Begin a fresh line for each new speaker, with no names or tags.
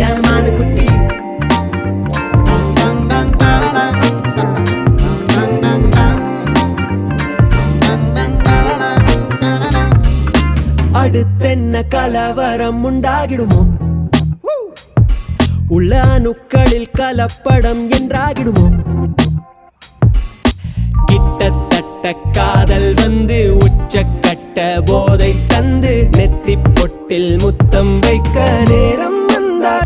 என் மானு குட்டி. அடுத்தென்ன கலவரம் உண்டாகிடுமோ, உள்ள அணுக்களில் கலப்படம் என்றாகிடுமோ, கிட்டத்தட்ட காதல் வந்து உச்சக்கட்ட போதை தந்து நெத்தி பொட்டில் முத்தம் வைக்க நேரம்